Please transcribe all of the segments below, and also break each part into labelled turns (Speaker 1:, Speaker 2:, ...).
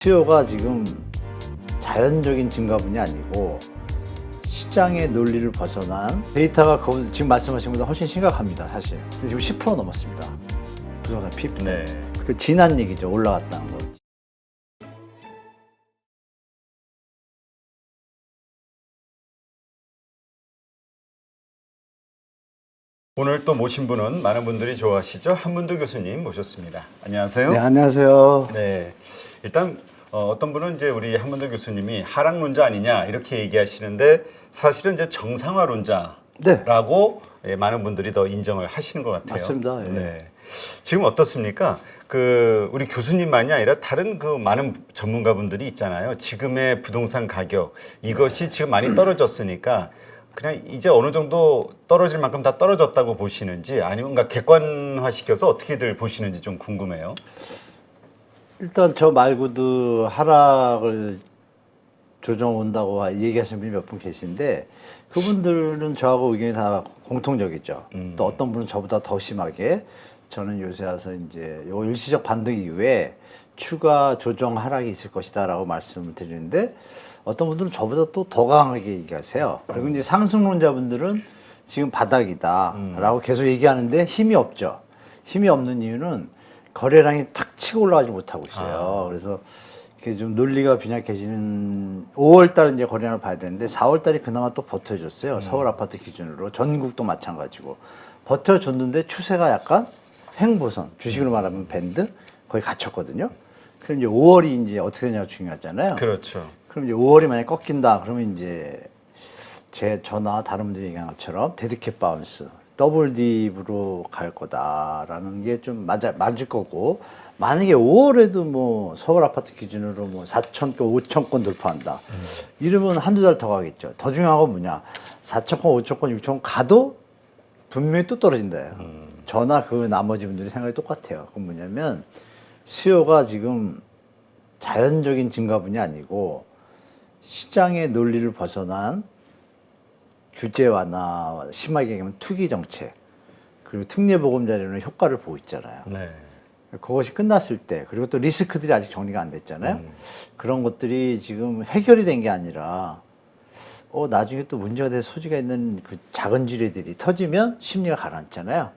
Speaker 1: 수요가 지금 자연적인 증가분이 아니고 시장의 논리를 벗어난 데이터가 지금 말씀하신 것보다 훨씬 심각합니다, 사실. 근데 지금 10% 넘었습니다. 부동산 PB.
Speaker 2: 네.
Speaker 1: 그 지난 얘기죠, 올라갔다는 거.
Speaker 2: 오늘 또 모신 분은 많은 분들이 좋아하시죠? 한문도 교수님 모셨습니다. 안녕하세요.
Speaker 1: 네, 안녕하세요.
Speaker 2: 네. 일단 어떤 분은 이제 우리 한문도 교수님이 하락론자 아니냐 이렇게 얘기하시는데 사실은 이제 정상화론자라고 예, 많은 분들이 더 인정을 하시는 것 같아요.
Speaker 1: 맞습니다. 예.
Speaker 2: 네. 지금 어떻습니까? 우리 교수님만이 아니라 다른 많은 전문가분들이 있잖아요. 지금의 부동산 가격 이것이 지금 많이 떨어졌으니까 그냥 이제 어느 정도 떨어질 만큼 다 떨어졌다고 보시는지 아니면 뭔가 객관화시켜서 어떻게들 보시는지 좀 궁금해요.
Speaker 1: 일단 저 말고도 하락을 조정 온다고 얘기하시는 분이 몇 분 계신데 그분들은 저하고 의견이 다 공통적이죠. 또 어떤 분은 저보다 더 심하게 저는 요새 와서 이제 요 일시적 반등 이후에 추가 조정 하락이 있을 것이다라고 말씀을 드리는데 어떤 분들은 저보다 또 더 강하게 얘기하세요. 그리고 이제 상승론자분들은 지금 바닥이다라고 계속 얘기하는데 힘이 없죠. 힘이 없는 이유는 거래량이 탁 치고 올라가지 못하고 있어요. 그래서 이게 좀 논리가 빈약해지는 5월 달 이제 거래량을 봐야 되는데 4월 달이 그나마 또 버텨줬어요. 서울 아파트 기준으로 전국도 마찬가지고 버텨줬는데 추세가 약간 횡보선, 주식으로 말하면 밴드 거의 갇혔거든요. 그럼 이제 5월이 이제 어떻게 되냐가 중요하잖아요.
Speaker 2: 그렇죠.
Speaker 1: 그럼 이제 5월이 만약 꺾인다 그러면 이제 저나 다른 분들이 얘기한 것처럼 데드캣 바운스 더블 딥으로 갈 거다라는 게 좀 맞을 거고 만약에 5월에도 뭐 서울 아파트 기준으로 뭐 4천 건, 5천 건 돌파한다. 이러면 한두 달 더 가겠죠. 더 중요한 건 뭐냐? 4천 건, 5천 건, 6천 건 가도 분명히 또 떨어진다요. 저나 그 나머지 분들이 생각이 똑같아요. 그건 뭐냐면 수요가 지금 자연적인 증가분이 아니고 시장의 논리를 벗어난 규제 완화, 심하게 얘기하면 투기 정책, 그리고 특례보금자리는 효과를 보고 있잖아요.
Speaker 2: 네.
Speaker 1: 그것이 끝났을 때, 그리고 또 리스크들이 아직 정리가 안 됐잖아요. 그런 것들이 지금 해결이 된 게 아니라, 나중에 또 문제가 될 소지가 있는 그 작은 지뢰들이 터지면 심리가 가라앉잖아요.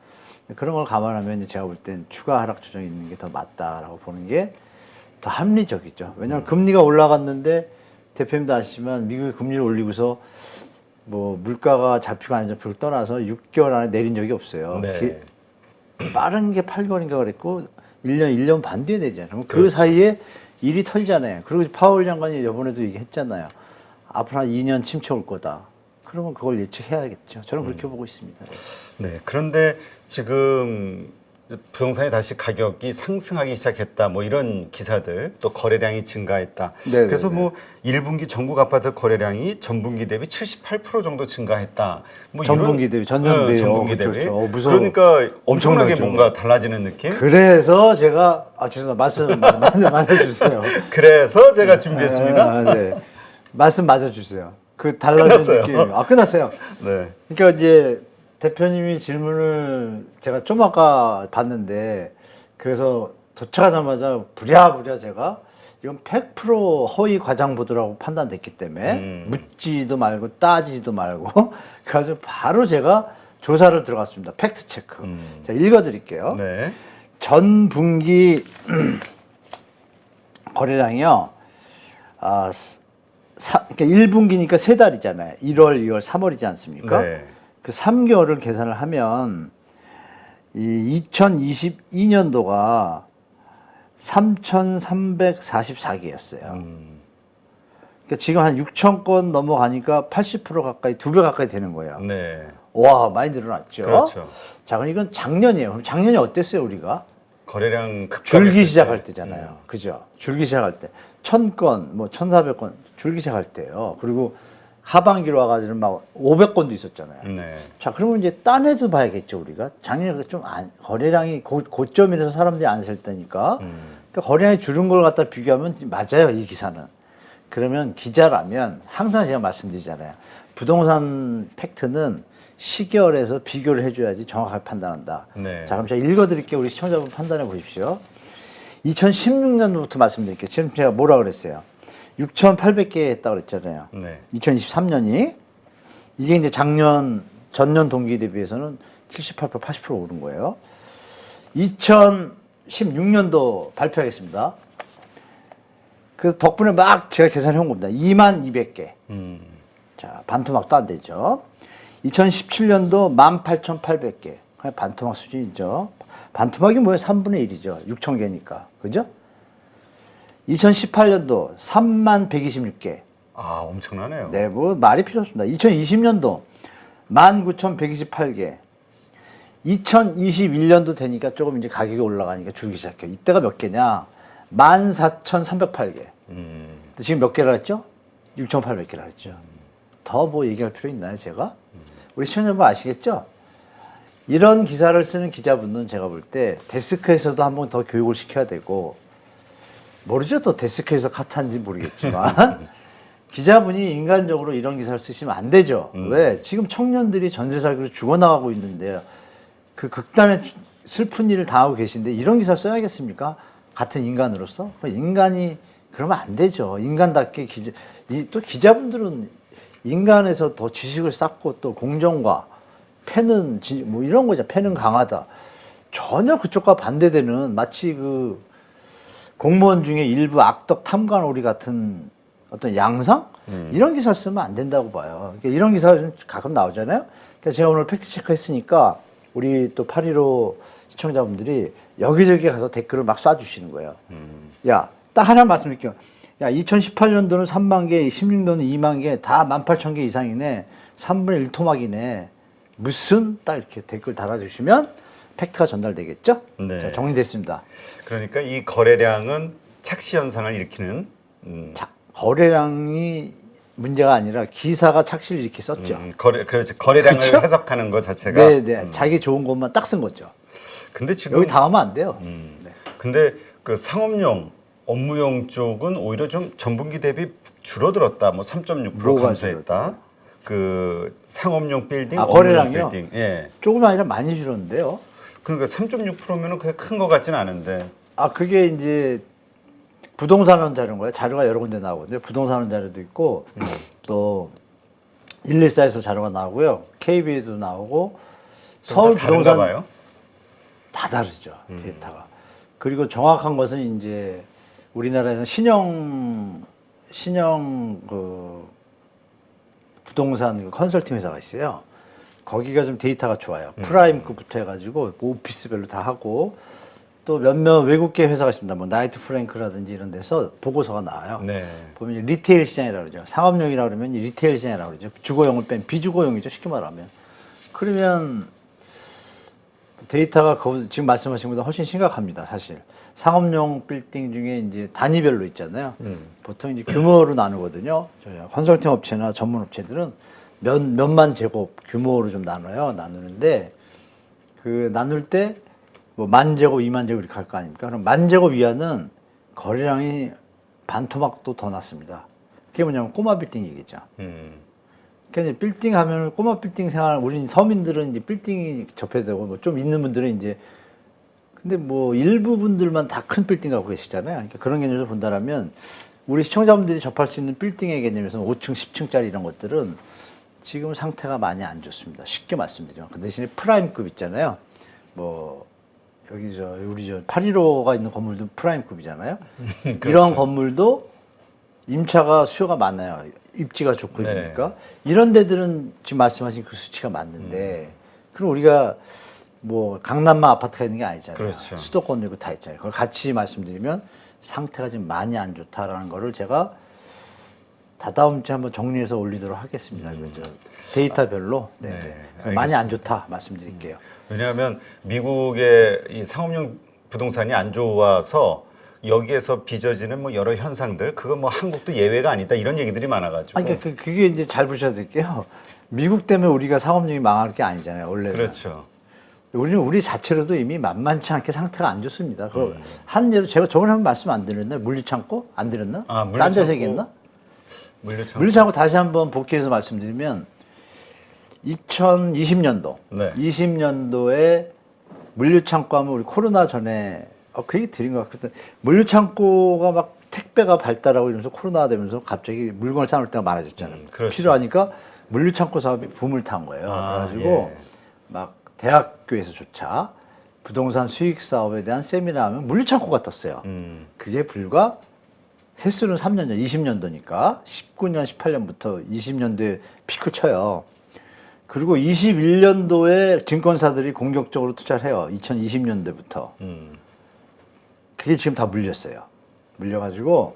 Speaker 1: 그런 걸 감안하면 제가 볼 땐 추가 하락 조정이 있는 게 더 맞다라고 보는 게 더 합리적이죠. 왜냐하면 금리가 올라갔는데 대표님도 아시지만 미국이 금리를 올리고서 뭐 물가가 잡히고 안 잡히고 떠나서 6개월 안에 내린 적이 없어요.
Speaker 2: 네.
Speaker 1: 빠른 게 8개월인가 그랬고 1년 반 뒤에 내잖아요. 그럼 그
Speaker 2: 그렇죠.
Speaker 1: 사이에 일이 터지잖아요. 그리고 파월 장관이 이번에도 얘기했잖아요. 앞으로 한 2년 침체 올 거다. 그러면 그걸 예측해야겠죠. 저는 그렇게 보고 있습니다.
Speaker 2: 네. 그런데 지금 부동산이 다시 가격이 상승하기 시작했다. 뭐 이런 기사들, 또 거래량이 증가했다.
Speaker 1: 네네네.
Speaker 2: 그래서 뭐 1분기 전국 아파트 거래량이 전분기 대비 78% 정도 증가했다. 뭐
Speaker 1: 전분기 대비, 전년 대비.
Speaker 2: 전분기 대비.
Speaker 1: 그렇죠. 무서워.
Speaker 2: 그러니까 엄청나게
Speaker 1: 엄청나죠.
Speaker 2: 뭔가 달라지는 느낌.
Speaker 1: 그래서 제가 죄송합니다. 말씀 맞아주세요.
Speaker 2: 그래서 제가 준비했습니다.
Speaker 1: 네. 말씀 맞아주세요. 그 달라진
Speaker 2: 끝났어요.
Speaker 1: 느낌. 끝났어요.
Speaker 2: 네.
Speaker 1: 그러니까 이제 대표님이 질문을 제가 좀 아까 봤는데 그래서 도착하자마자 부랴부랴 제가 이건 100% 허위 과장 보도라고 판단됐기 때문에 묻지도 말고 따지지도 말고 그래서 바로 제가 조사를 들어갔습니다. 팩트 체크. 자, 읽어드릴게요.
Speaker 2: 네.
Speaker 1: 전 분기 거래량이요. 그러니까 1분기니까 3달이잖아요. 1월, 2월, 3월이지 않습니까?
Speaker 2: 네.
Speaker 1: 그 3개월을 계산을 하면 이 2022년도가 3,344개였어요. 그러니까 지금 한 6천 건 넘어가니까 80% 가까이, 2배 가까이 되는 거예요.
Speaker 2: 네.
Speaker 1: 와, 많이 늘어났죠.
Speaker 2: 그렇죠.
Speaker 1: 자, 그럼 이건 작년이에요. 그럼 작년이 어땠어요, 우리가?
Speaker 2: 거래량
Speaker 1: 줄기 시작할 때잖아요. 그죠? 줄기 시작할 때. 1,000건, 뭐 1,400건 줄기 시작할 때요. 그리고 하반기로 와가지고 막 500건도 있었잖아요.
Speaker 2: 네.
Speaker 1: 자, 그러면 이제 딴 해도 봐야겠죠, 우리가. 작년에 좀 거래량이 고점이라서 사람들이 안 살 때니까. 그러니까 거래량이 줄은 걸 갖다 비교하면 맞아요, 이 기사는. 그러면 기자라면 항상 제가 말씀드리잖아요. 부동산 팩트는 시계열에서 비교를 해줘야지 정확하게 판단한다.
Speaker 2: 네.
Speaker 1: 자, 그럼 제가 읽어드릴게요. 우리 시청자분 판단해 보십시오. 2016년도부터 말씀드릴게요. 지금 제가 뭐라 그랬어요? 6,800개 했다고 그랬잖아요.
Speaker 2: 네.
Speaker 1: 2023년이 이게 이제 전년 동기 대비해서는 78%, 80% 오른 거예요. 2016년도 발표하겠습니다. 그래서 덕분에 막 제가 계산해 온 겁니다. 22,200개. 자, 반토막도 안 되죠. 2017년도 18,800개. 그냥 반토막 수준이죠. 반토막이 뭐예요? 3분의 1이죠. 6,000개니까. 그죠? 2018년도 31,126개.
Speaker 2: 아, 엄청나네요.
Speaker 1: 네, 뭐 말이 필요 없습니다. 2020년도 19,128개. 2021년도 되니까 조금 이제 가격이 올라가니까 줄기 시작해요. 이때가 몇 개냐? 14,308개. 근데 지금 몇 개라 했죠? 6,800개라 했죠. 더 뭐 얘기할 필요 있나요, 제가? 우리 시청자분 아시겠죠? 이런 기사를 쓰는 기자분은 제가 볼 때 데스크에서도 한번 더 교육을 시켜야 되고, 모르죠? 또 데스크에서 카트한지 모르겠지만 기자분이 인간적으로 이런 기사를 쓰시면 안 되죠. 왜? 지금 청년들이 전세 살기로 죽어나가고 있는데 그 극단의 슬픈 일을 당하고 계신데 이런 기사 써야겠습니까? 같은 인간으로서? 인간이 그러면 안 되죠. 인간답게 또 기자분들은 인간에서 더 지식을 쌓고 또 공정과 패는 뭐 이런 거죠. 패는 강하다. 전혀 그쪽과 반대되는 마치 그 공무원 중에 일부 악덕 탐관오리 같은 어떤 양상? 이런 기사를 쓰면 안 된다고 봐요. 그러니까 이런 기사가 좀 가끔 나오잖아요. 그러니까 제가 오늘 팩트체크 했으니까 우리 또 815 시청자분들이 여기저기 가서 댓글을 막 쏴주시는 거예요. 야, 딱 하나 말씀드릴게요. 야, 2018년도는 3만 개, 16년도는 2만 개, 다 18,000개 이상이네. 3분의 1 토막이네. 무슨? 딱 이렇게 댓글 달아주시면 팩트가 전달되겠죠?
Speaker 2: 네.
Speaker 1: 자, 정리됐습니다.
Speaker 2: 그러니까 이 거래량은 착시 현상을 일으키는
Speaker 1: 거래량이 문제가 아니라 기사가 착시를 이렇게 썼죠.
Speaker 2: 그렇죠. 거래량을
Speaker 1: 그쵸?
Speaker 2: 해석하는 것 자체가.
Speaker 1: 네네. 자기 좋은 것만 딱 쓴 거죠.
Speaker 2: 근데 지금
Speaker 1: 여기 당하면 안 돼요. 네.
Speaker 2: 근데 그 상업용, 업무용 쪽은 오히려 좀 전분기 대비 줄어들었다. 뭐 3.6%
Speaker 1: 뭐가
Speaker 2: 감소했다. 그 상업용 빌딩,
Speaker 1: 거래량이요?
Speaker 2: 빌딩. 예.
Speaker 1: 조금 아니라 많이 줄었는데요.
Speaker 2: 그러니까 3.6%면은 그게 큰 것 같지는 않은데.
Speaker 1: 그게 이제 부동산원 자료인 거예요. 자료가 여러 군데 나오거든요. 부동산원 자료도 있고 또 114에서 자료가 나오고요. KB에도 나오고 서울 부동산
Speaker 2: 봐요?
Speaker 1: 다 다르죠. 데이터가. 그리고 정확한 것은 이제 우리나라에서 신형 그 부동산 컨설팅 회사가 있어요. 거기가 좀 데이터가 좋아요. 프라임급부터 해가지고 오피스별로 다 하고 또 몇몇 외국계 회사가 있습니다. 뭐 나이트 프랭크라든지 이런 데서 보고서가 나와요.
Speaker 2: 네.
Speaker 1: 보면 리테일 시장이라고 그러죠. 상업용이라고 그러면 리테일 시장이라고 그러죠. 주거용을 뺀 비주거용이죠. 쉽게 말하면. 그러면 데이터가 지금 말씀하신 것보다 훨씬 심각합니다. 사실. 상업용 빌딩 중에 이제 단위별로 있잖아요. 보통 이제 규모로 나누거든요. 저희 컨설팅 업체나 전문 업체들은 몇만 제곱 규모로 좀 나누는데 그 나눌 때 뭐 10,000제곱, 20,000제곱 이렇게 할 거 아닙니까? 그럼 10,000제곱 이하는 거래량이 반토막도 더 났습니다. 그게 뭐냐면 꼬마 빌딩 얘기죠. 그러니까 이제 빌딩 하면 꼬마 빌딩 생활, 우린 서민들은 이제 빌딩이 접해되고 뭐 좀 있는 분들은 이제 근데 뭐 일부 분들만 다 큰 빌딩 갖고 계시잖아요. 그러니까 그런 개념에서 본다라면 우리 시청자분들이 접할 수 있는 빌딩의 개념에서는 5층, 10층짜리 이런 것들은 지금 상태가 많이 안 좋습니다. 쉽게 말씀드리면. 그 대신에 프라임급 있잖아요. 뭐 여기 우리 815가 있는 건물도 프라임급이잖아요.
Speaker 2: 그렇죠.
Speaker 1: 이런 건물도 임차가 수요가 많아요. 입지가 좋고
Speaker 2: 네.
Speaker 1: 이러니까 이런 데들은 지금 말씀하신 그 수치가 맞는데 그럼 우리가 뭐 강남만 아파트가 있는 게 아니잖아요.
Speaker 2: 그렇죠.
Speaker 1: 수도권도 있고 다 있잖아요. 그걸 같이 말씀드리면 상태가 지금 많이 안 좋다라는 거를 제가 다다음 주에 한번 정리해서 올리도록 하겠습니다. 데이터별로 많이 안 좋다 말씀드릴게요.
Speaker 2: 왜냐하면 미국의 이 상업용 부동산이 안 좋아서 여기에서 빚어지는 뭐 여러 현상들, 그건 뭐 한국도 예외가 아니다 이런 얘기들이 많아가지고.
Speaker 1: 그러니까 그게 이제 잘 보셔야 될게요. 미국 때문에 우리가 상업용이 망할 게 아니잖아요. 원래는.
Speaker 2: 그렇죠.
Speaker 1: 우리는 우리 자체로도 이미 만만치 않게 상태가 안 좋습니다. 한 예로 제가 저번에 한번 말씀 안 드렸나요? 물류창고 안 드렸나? 딴 데서 얘기했나? 물류창고 다시 한번 복귀해서 말씀드리면 2020년도,
Speaker 2: 네.
Speaker 1: 20년도에 물류창고 하면 우리 코로나 전에 그 얘기 드린 것 같거든. 물류창고가 막 택배가 발달하고 이러면서 코로나가 되면서 갑자기 물건을 쌓을 때가 많아졌잖아요.
Speaker 2: 그렇죠.
Speaker 1: 필요하니까 물류창고 사업이 붐을 탄 거예요. 그래가지고
Speaker 2: 예.
Speaker 1: 막 대학교에서조차 부동산 수익 사업에 대한 세미나 하면 물류창고가 떴어요. 그게 불과 세수는 3년 전, 20년도니까 19년, 18년부터 20년도에 피크 쳐요. 그리고 21년도에 증권사들이 공격적으로 투자를 해요. 2020년도부터. 그게 지금 다 물렸어요. 물려가지고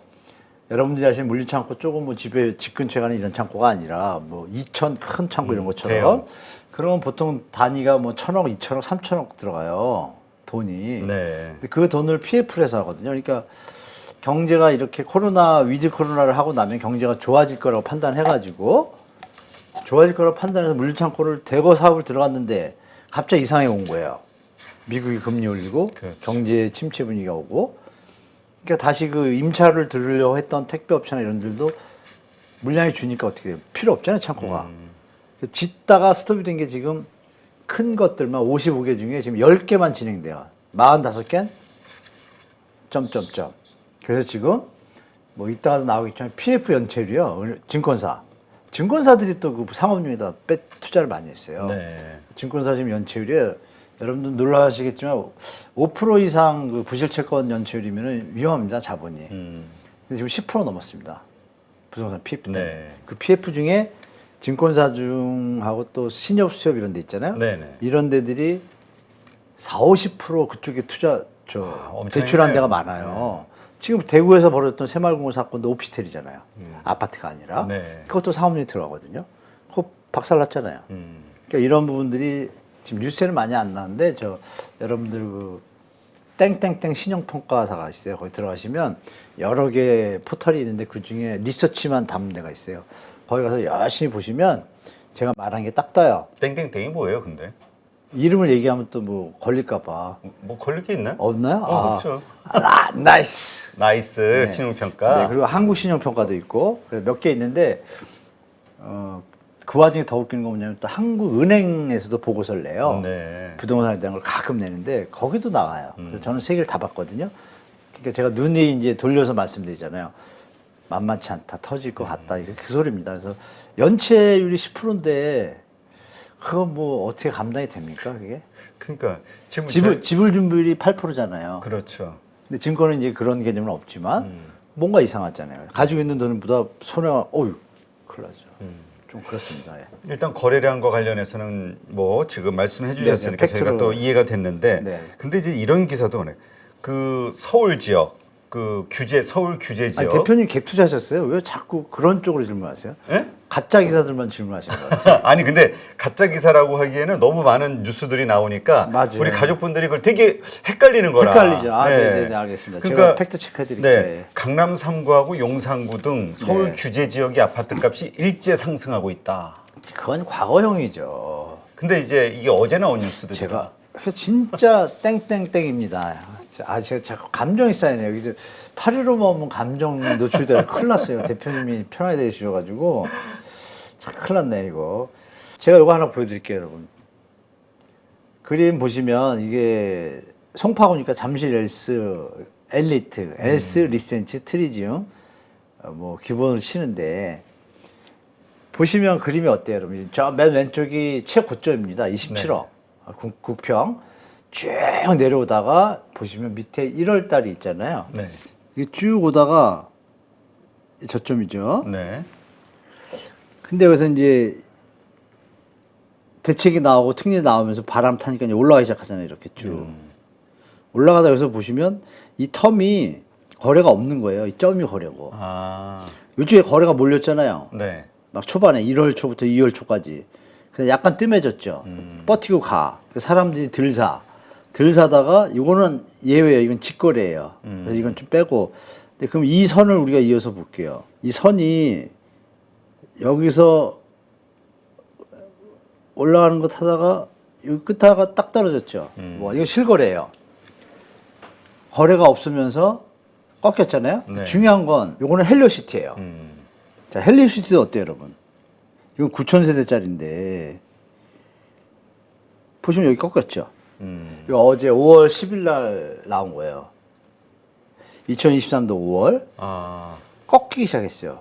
Speaker 1: 여러분들이 아시는 물류창고 쪽은 뭐 집 근처에 가는 이런 창고가 아니라 뭐 2천 큰 창고 이런 것처럼
Speaker 2: 대형.
Speaker 1: 그러면 보통 단위가 뭐 1,000억, 2,000억, 3,000억 들어가요. 돈이.
Speaker 2: 네.
Speaker 1: 근데 그 돈을 PF를 해서 하거든요. 그러니까 경제가 이렇게 위드 코로나를 하고 나면 경제가 좋아질 거라고 판단해가지고 좋아질 거라고 판단해서 물류창고를 대거 사업을 들어갔는데 갑자기 이상하게 온 거예요. 미국이 금리 올리고
Speaker 2: 그렇죠.
Speaker 1: 경제 침체 분위기가 오고 그러니까 다시 그 임차를 들으려고 했던 택배업체나 이런 데도 물량이 주니까 어떻게 돼요? 필요 없잖아요, 창고가. 짓다가 스톱이 된 게 지금 큰 것들만 55개 중에 지금 10개만 진행돼요. 45개? 점점점. 그래서 지금 뭐 이따가도 나오겠지만 PF 연체율이요. 증권사들이 또 그 상업용에다 투자를 많이 했어요.
Speaker 2: 네.
Speaker 1: 증권사 지금 연체율이 여러분들 놀라시겠지만 5% 이상 그 부실채권 연체율이면 위험합니다, 자본이. 근데 지금 10% 넘었습니다. 부동산 PF 때문에.
Speaker 2: 네.
Speaker 1: 그 PF 중에 증권사 중하고 또 신협, 수협 이런 데 있잖아요.
Speaker 2: 네네.
Speaker 1: 이런 데들이 40~50% 그쪽에
Speaker 2: 엄청
Speaker 1: 대출한
Speaker 2: 했네요.
Speaker 1: 데가 많아요. 지금 대구에서 벌어졌던 새마을공원 사건도 오피스텔이잖아요. 아파트가 아니라.
Speaker 2: 네.
Speaker 1: 그것도 상업용에 들어가거든요. 그거 박살났잖아요. 그러니까 이런 부분들이 지금 뉴스에는 많이 안 나는데 여러분들 그 땡땡땡 신용평가사가 있어요. 거기 들어가시면 여러 개 포털이 있는데 그 중에 리서치만 담은 데가 있어요. 거기 가서 열심히 보시면 제가 말한 게 딱 떠요.
Speaker 2: 땡땡땡이 뭐예요, 근데?
Speaker 1: 이름을 얘기하면 또 뭐 걸릴까봐.
Speaker 2: 뭐 걸릴 게 있나?
Speaker 1: 없나요?
Speaker 2: 없죠.
Speaker 1: 나이스.
Speaker 2: 나이스 신용평가.
Speaker 1: 네, 그리고 한국 신용평가도 있고 몇 개 있는데 그 와중에 더 웃기는 건 뭐냐면 또 한국은행에서도 보고서를 내요.
Speaker 2: 네.
Speaker 1: 부동산에 대한 걸 가끔 내는데 거기도 나와요. 그래서 저는 세 개를 다 봤거든요. 그러니까 제가 눈이 이제 돌려서 말씀드리잖아요. 만만치 않다, 터질 것 같다, 이렇게 그 소리입니다. 그래서 연체율이 10%인데 그거 뭐 어떻게 감당이 됩니까, 그게?
Speaker 2: 그러니까 지금
Speaker 1: 지불 준비율이 8%잖아요.
Speaker 2: 그렇죠.
Speaker 1: 근데 증권은 이제 그런 개념은 없지만 뭔가 이상하잖아요. 가지고 있는 돈보다 손해가 큰일 나죠. 좀 그렇습니다. 예.
Speaker 2: 일단 거래량과 관련해서는 뭐 지금 말씀해 주셨으니까
Speaker 1: 네, 네,
Speaker 2: 저희가
Speaker 1: 팩트로-
Speaker 2: 또 이해가 됐는데
Speaker 1: 네.
Speaker 2: 근데 이제 이런 기사도 오네. 그 서울 지역 그 서울 규제
Speaker 1: 아니,
Speaker 2: 지역
Speaker 1: 대표님 갭 투자하셨어요? 왜 자꾸 그런 쪽으로 질문하세요?
Speaker 2: 예?
Speaker 1: 가짜 기사들만 질문하시는 것 같아요.
Speaker 2: 아니 근데 가짜 기사라고 하기에는 너무 많은 뉴스들이 나오니까
Speaker 1: 맞아요.
Speaker 2: 우리 가족분들이 그걸 되게 헷갈리는 거라.
Speaker 1: 헷갈리죠. 네, 알겠습니다.
Speaker 2: 그러니까
Speaker 1: 제가 팩트 체크해드릴게요.
Speaker 2: 네, 강남 3구하고 용산구 등 서울
Speaker 1: 네.
Speaker 2: 규제 지역의 아파트 값이 일제 상승하고 있다.
Speaker 1: 그건 과거형이죠.
Speaker 2: 근데 이제 이게 어제 나온 뉴스들이
Speaker 1: 제가 진짜 땡땡땡입니다. 제가 자꾸 감정이 쌓이네요. 여기 8.15만 오면 감정 노출돼서 큰일 났어요. 대표님이 편하게 대주셔가지고 참 큰일 났네 이거. 제가 이거 하나 보여드릴게요, 여러분. 그림 보시면 이게 송파구니까 잠실 엘스 엘리트, 엘스 리센치 트리지움 뭐 기본으로 치는데 보시면 그림이 어때요, 여러분? 저 맨 왼쪽이 최고점입니다. 27억 국평 쭉 내려오다가 보시면 밑에 1월 달이 있잖아요.
Speaker 2: 네.
Speaker 1: 이게 쭉 오다가 저점이죠.
Speaker 2: 네.
Speaker 1: 근데 여기서 이제 대책이 나오고 특례 나오면서 바람 타니까 이제 올라가기 시작하잖아요. 이렇게 쭉. 올라가다 여기서 보시면 이 텀이 거래가 없는 거예요. 이 점이 거래고.
Speaker 2: 아.
Speaker 1: 요즘에 거래가 몰렸잖아요.
Speaker 2: 네.
Speaker 1: 막 초반에 1월 초부터 2월 초까지. 근데 약간 뜸해졌죠. 버티고 가. 사람들이 들 사다가 이거는 예외예요. 이건 직거래예요. 그래서 이건 좀 빼고. 근데 그럼 이 선을 우리가 이어서 볼게요. 이 선이 여기서 올라가는 거 타다가 여기 끝하가 딱 떨어졌죠. 뭐 이거 실거래예요. 거래가 없으면서 꺾였잖아요.
Speaker 2: 네.
Speaker 1: 중요한 건 요거는 헬리오시티예요. 자, 헬리오시티도 어때요, 여러분? 이건 9,000세대짜리인데 보시면 여기 꺾였죠. 이거 어제 5월 10일 날 나온 거예요. 2023도 5월
Speaker 2: 아,
Speaker 1: 꺾이기 시작했어요.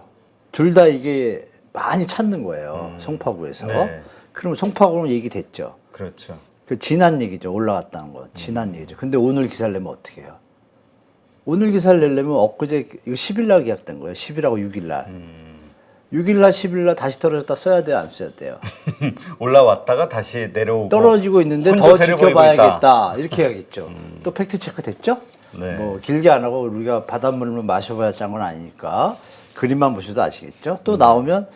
Speaker 1: 둘 다 이게 많이 찾는 거예요. 송파구에서.
Speaker 2: 네.
Speaker 1: 그럼 송파구는 얘기됐죠.
Speaker 2: 그렇죠.
Speaker 1: 그 지난 얘기죠. 올라갔다는 거. 지난 얘기죠. 근데 오늘 기사를 내면 어떻게 해요? 오늘 기사를 내려면 엊그제 이거 10일 날 계약된 거예요. 10일하고 6일 날. 6일 날 10일 날 다시 떨어졌다 써야 돼요? 안 써야 돼요?
Speaker 2: 올라왔다가 다시 내려오고
Speaker 1: 떨어지고 있는데 더
Speaker 2: 혼조세를 보이고
Speaker 1: 지켜봐야겠다. 이렇게 해야겠죠. 또 팩트 체크 됐죠?
Speaker 2: 네.
Speaker 1: 뭐 길게 안 하고 우리가 바닷물을 마셔봐야 짠 건 아니니까 그림만 보셔도 아시겠죠? 또 나오면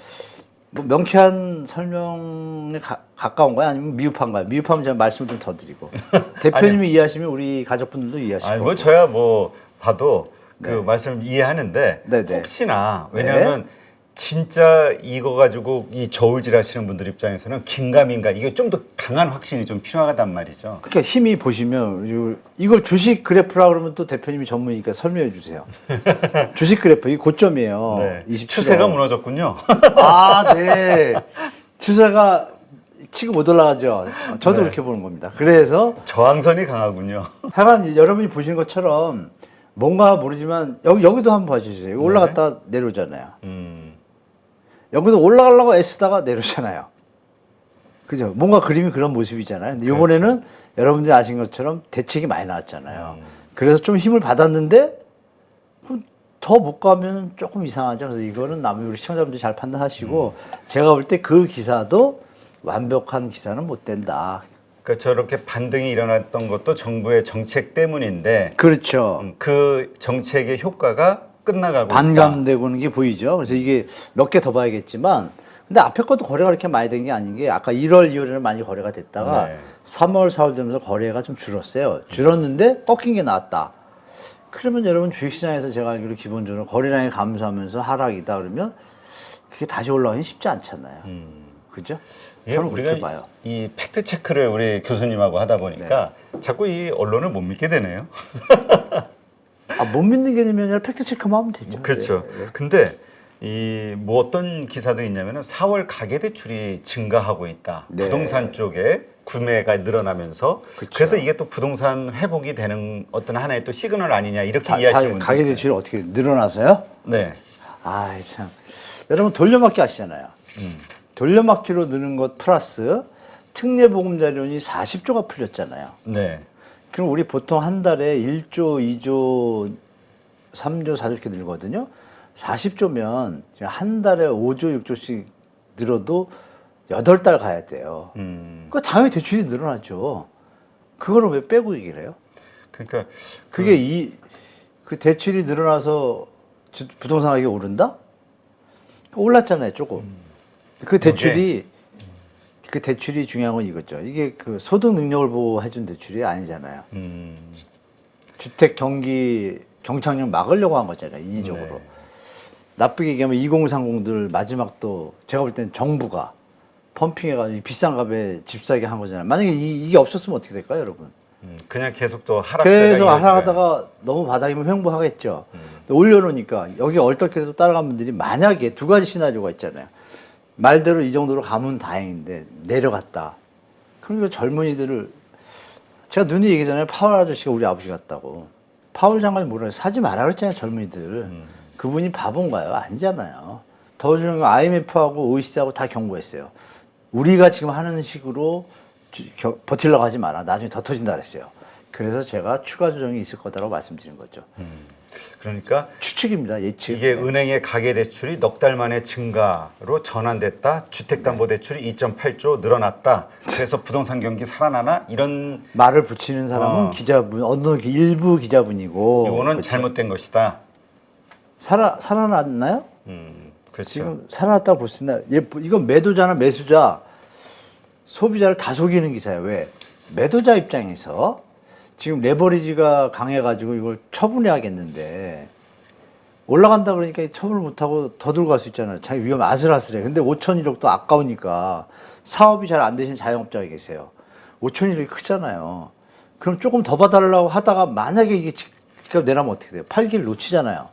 Speaker 1: 뭐 명쾌한 설명에 가까운 거야? 아니면 미흡한가요? 미흡하면 제가 말씀을 좀 더 드리고 대표님이 이해하시면 우리 가족분들도 이해하실
Speaker 2: 아니
Speaker 1: 거고.
Speaker 2: 뭐 저야 뭐 봐도 그
Speaker 1: 네.
Speaker 2: 말씀 이해하는데
Speaker 1: 네네.
Speaker 2: 혹시나 왜냐하면 진짜 이거 가지고 이 저울질 하시는 분들 입장에서는 긴가민가 이게 좀 더 강한 확신이 좀 필요하단 말이죠.
Speaker 1: 그러니까 힘이 보시면 이걸 주식 그래프라 그러면 또 대표님이 전문이니까 설명해 주세요. 주식 그래프 이 고점이에요.
Speaker 2: 네.
Speaker 1: 27억.
Speaker 2: 추세가 무너졌군요.
Speaker 1: 아, 네. 추세가 치고 못 올라가죠. 저도
Speaker 2: 네.
Speaker 1: 그렇게 보는 겁니다. 그래서
Speaker 2: 저항선이 강하군요.
Speaker 1: 하여간 여러분이 보시는 것처럼 뭔가 모르지만 여기도 한번 봐주세요. 여기 올라갔다가 내려오잖아요. 여기도 올라가려고 애쓰다가 내려오잖아요. 그죠? 뭔가 그림이 그런 모습이잖아요. 근데 이번에는 여러분들이 아신 것처럼 대책이 많이 나왔잖아요. 그래서 좀 힘을 받았는데 더 못 가면 조금 이상하죠. 그래서 이거는 우리 시청자분들이 잘 판단하시고 제가 볼 때 그 기사도 완벽한 기사는 못 된다.
Speaker 2: 그러니까 저렇게 반등이 일어났던 것도 정부의 정책 때문인데
Speaker 1: 그렇죠.
Speaker 2: 그 정책의 효과가 끝나가고 있다.
Speaker 1: 반감되고 있는 게 보이죠. 그래서 이게 몇 개 더 봐야겠지만 근데 앞에 것도 거래가 그렇게 많이 된 게 아닌 게 아까 1월, 2월에는 많이 거래가 됐다가
Speaker 2: 네.
Speaker 1: 3월, 4월 되면서 거래가 좀 줄었어요. 줄었는데 꺾인 게 나왔다. 그러면 여러분 주식시장에서 제가 알기로 기본적으로 거래량이 감소하면서 하락이다 그러면 그게 다시 올라가기 쉽지 않잖아요. 그죠?
Speaker 2: 예,
Speaker 1: 저는
Speaker 2: 우리가
Speaker 1: 그렇게 봐요.
Speaker 2: 이 팩트 체크를 우리 교수님하고 하다 보니까 자꾸 이 언론을 못 믿게 되네요.
Speaker 1: 아, 못 믿는 게 아니라 팩트 체크만 하면 되죠.
Speaker 2: 그렇죠.
Speaker 1: 네, 네.
Speaker 2: 근데 이 뭐 어떤 기사도 있냐면은 4월 가계 대출이 증가하고 있다.
Speaker 1: 네.
Speaker 2: 부동산 쪽에 구매가 늘어나면서
Speaker 1: 그쵸.
Speaker 2: 그래서 이게 또 부동산 회복이 되는 어떤 하나의 또 시그널 아니냐 이렇게 이해하시는 분들
Speaker 1: 가계 대출이 어떻게 늘어나서요?
Speaker 2: 네.
Speaker 1: 아이 참. 여러분 돌려막기 아시잖아요. 돌려막기로 느는 것 플러스 특례보금자리론이 40조가 풀렸잖아요.
Speaker 2: 네.
Speaker 1: 그럼 우리 보통 한 달에 1조, 2조, 3조, 4조 이렇게 늘거든요. 40조면 한 달에 5조, 6조씩 늘어도 8달 가야 돼요. 그 당연히 대출이 늘어나죠. 그거를 왜 빼고 얘기를 해요?
Speaker 2: 그러니까
Speaker 1: 그게 그 대출이 늘어나서 부동산 가격이 오른다? 올랐잖아요, 조금. 그 대출이 중요한 건 이거죠. 이게 그 소득 능력을 보고 해준 대출이 아니잖아요. 주택 경착륙 막으려고 한 거잖아요, 인위적으로.
Speaker 2: 네.
Speaker 1: 나쁘게 얘기하면 2030들 마지막도 제가 볼 때는 정부가 펌핑해가지고 비싼 값에 집 사게 한 거잖아요. 만약에 이게 없었으면 어떻게 될까요, 여러분?
Speaker 2: 그냥 계속 또 하락세가
Speaker 1: 계속
Speaker 2: 이어지네.
Speaker 1: 하락하다가 너무 바닥이면 횡보하겠죠. 올려놓으니까 여기 얼떨결에 따라간 분들이 만약에 두 가지 시나리오가 있잖아요. 말대로 이 정도로 가면 다행인데 내려갔다. 그럼 이거 젊은이들을 제가 눈이 얘기잖아요. 파월 아저씨가 우리 아버지 같다고. 파월 장관이 뭐라 해요? 사지 마라 그랬잖아요, 젊은이들. 그분이 바본가요? 아니잖아요. 더 중요한 건 IMF하고 OECD하고 다 경고했어요. 우리가 지금 하는 식으로 버틸려고 하지 마라. 나중에 더 터진다 그랬어요. 그래서 제가 추가 조정이 있을 거다라고 말씀드린 거죠.
Speaker 2: 그러니까
Speaker 1: 추측입니다. 예측.
Speaker 2: 이게
Speaker 1: 네.
Speaker 2: 은행의 가계 대출이 넉 달 만에 증가로 전환됐다. 주택담보대출이 2.8조 늘어났다. 그래서 부동산 경기 살아나나 이런
Speaker 1: 말을 붙이는 사람은 기자분, 어느 일부 기자분이고.
Speaker 2: 이거는
Speaker 1: 그렇죠.
Speaker 2: 잘못된 것이다.
Speaker 1: 살아났나요?
Speaker 2: 그렇죠.
Speaker 1: 지금 살아났다고 볼 수 있나요? 이건 매도자나 매수자, 소비자를 다 속이는 기사예요. 왜? 매도자 입장에서 지금 레버리지가 강해가지고 이걸 처분해야겠는데 올라간다 그러니까 처분을 못하고 더 들고 갈 수 있잖아요. 자기 위험 아슬아슬해. 근데 5,000일억도 아까우니까 사업이 잘 안 되시는 자영업자가 계세요. 5,000일억이 크잖아요. 그럼 조금 더 봐달라고 하다가 만약에 이게 집값 내려면 어떻게 돼요? 팔기를 놓치잖아요.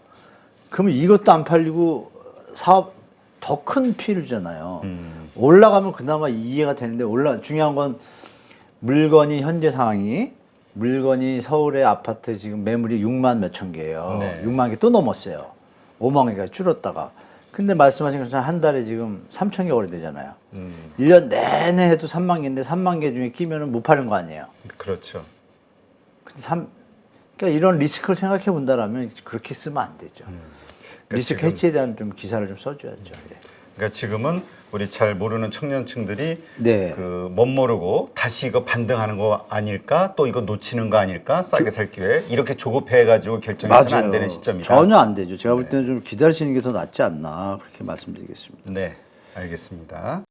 Speaker 1: 그러면 이것도 안 팔리고 사업 더 큰 피해를 주잖아요. 올라가면 그나마 이해가 되는데 중요한 건 물건이 현재 상황이 물건이 서울의 아파트 지금 매물이 6만 몇천 개예요.
Speaker 2: 네.
Speaker 1: 6만 개 또 넘었어요. 5만 개가 줄었다가. 근데 말씀하신 것처럼 한 달에 지금 3천 개 거래되잖아요. 1년 내내 해도 3만 개인데 3만 개 중에 끼면은 못 파는 거 아니에요.
Speaker 2: 그렇죠.
Speaker 1: 근데 그러니까 이런 리스크를 생각해 본다라면 그렇게 쓰면 안 되죠. 리스크
Speaker 2: 지금-
Speaker 1: 해치에 대한 좀 기사를 좀 써줘야죠. 예.
Speaker 2: 그러니까 지금은 우리 잘 모르는 청년층들이
Speaker 1: 네.
Speaker 2: 그 멋모르고 다시 이거 반등하는 거 아닐까? 또 이거 놓치는 거 아닐까? 싸게 살 기회 이렇게 조급해가지고 결정해서는 안 되는 시점이다.
Speaker 1: 전혀 안 되죠. 제가 볼 때는 좀 기다리시는 게 더 낫지 않나 그렇게 말씀드리겠습니다.
Speaker 2: 네, 알겠습니다.